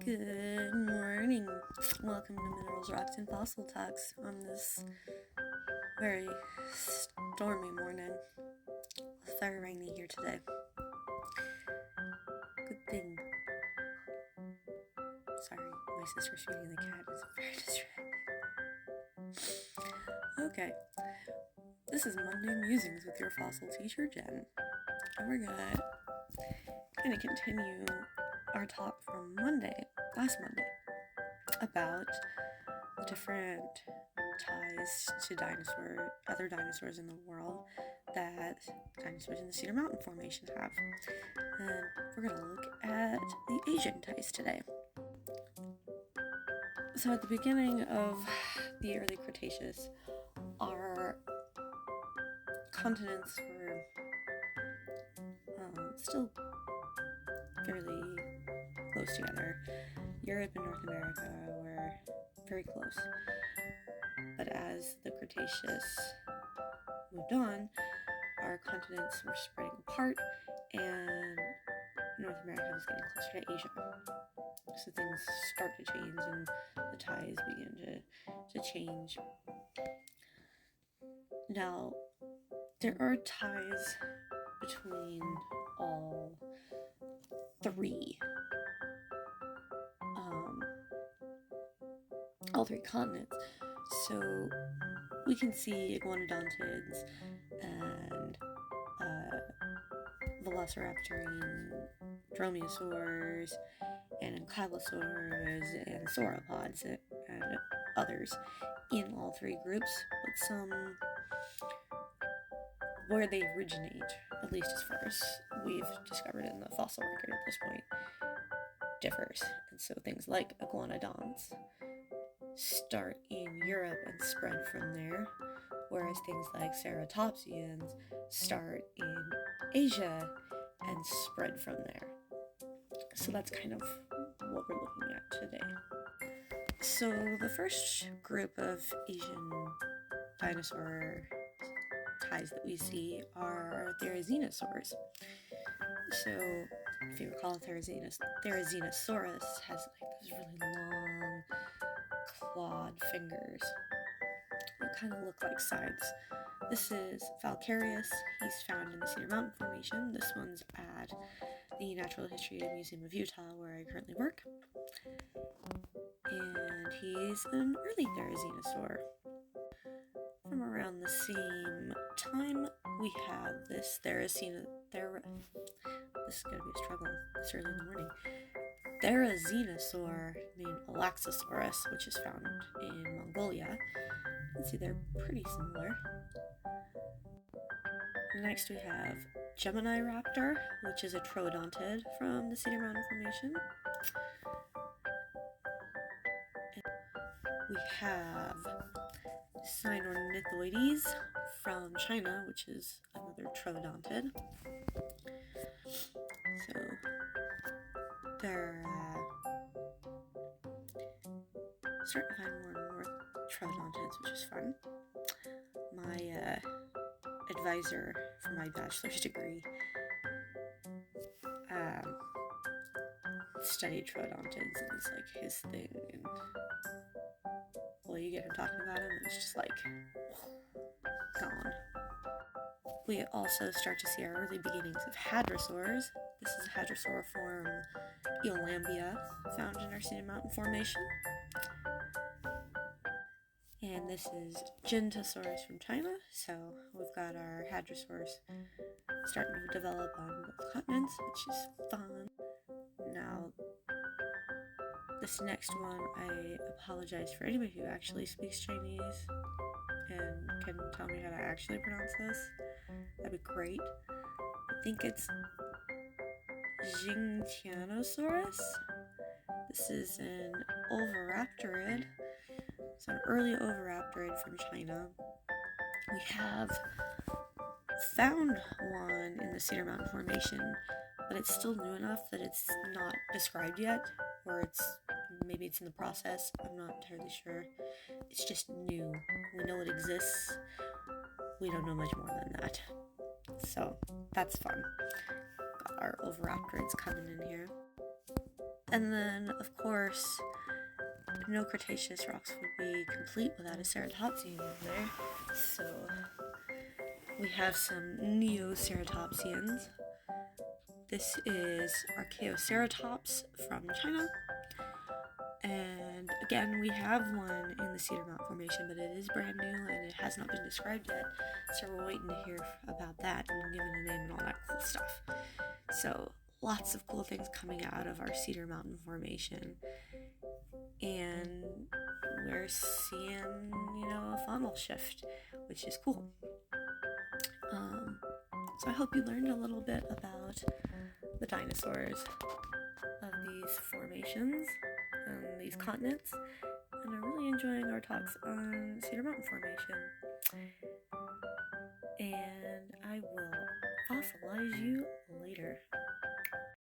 Good morning. Welcome to Minerals, Rocks, and Fossil Talks on this very stormy morning. It's very rainy here today. Good thing. Sorry, my sister's feeding the cat. It's very distracting. Okay, this is Monday Musings with your fossil teacher, Jen. And we're gonna continue our talk from last Monday, about the different ties to other dinosaurs in the world that dinosaurs in the Cedar Mountain Formation have. And we're going to look at the Asian ties today. So at the beginning of the early Cretaceous, our continents were still fairly close together. Europe and North America were very close. But as the Cretaceous moved on, our continents were spreading apart, and North America was getting closer to Asia. So things start to change, and the ties begin to change. Now, there are ties between all three continents. So we can see iguanodontids and velociraptorine dromaeosaurs and ankylosaurs and sauropods and others in all three groups, but some where they originate, at least as far as we've discovered in the fossil record at this point, differs. And so things like iguanodonts start in Europe and spread from there, whereas things like ceratopsians start in Asia and spread from there. So that's kind of what we're looking at today. So the first group of Asian dinosaur ties that we see are therizinosaurs. So if you recall, Therizinosaurus has those really long clawed fingers that kind of look like scythes. This is Falcarius. He's found in the Cedar Mountain Formation. This one's at the Natural History Museum of Utah, where I currently work. And he's an early therizinosaur. From around the same time, we have this this is going to be a struggle this early in the morning. Therizinosaur named Alaxosaurus, which is found in Mongolia. You can see they're pretty similar. Next we have Gemini Raptor, which is a troodontid from the Cedar Mountain Formation. We have Cynornithoides from China, which is another troodontid. So they're starting to find more and more troodontids, which is fun. My advisor for my bachelor's degree studied troodontids, and it's like his thing, and you get him talking about him, and it's just like gone. We also start to see our early beginnings of hadrosaurs. This is a hadrosauriform Eolambia found in our Cedar Mountain Formation. And this is Gintosaurus from China. So we've got our hadrosaurs starting to develop on both continents, which is fun. Now, this next one, I apologize for anybody who actually speaks Chinese and can tell me how to actually pronounce this. That'd be great. I think it's Jingtianosaurus. This is an oviraptorid. It's an early oviraptorid from China. We have found one in the Cedar Mountain Formation, but it's still new enough that it's not described yet, or maybe it's in the process. I'm not entirely sure. It's just new. We know it exists. We don't know much more than that. So that's fun. Got our oviraptorids coming in here. And then, of course, no Cretaceous rocks would be complete without a ceratopsian in there. So we have some Neoceratopsians. This is Archaeoceratops from China. And again, we have one in the Cedar Mountain Formation, but it is brand new and it has not been described yet. So we're waiting to hear about that and given a name and all that cool stuff. So lots of cool things coming out of our Cedar Mountain Formation. And we're seeing, a funnel shift, which is cool. So I hope you learned a little bit about the dinosaurs of these formations and these continents, and I'm really enjoying our talks on Cedar Mountain Formation. And I will fossilize you later.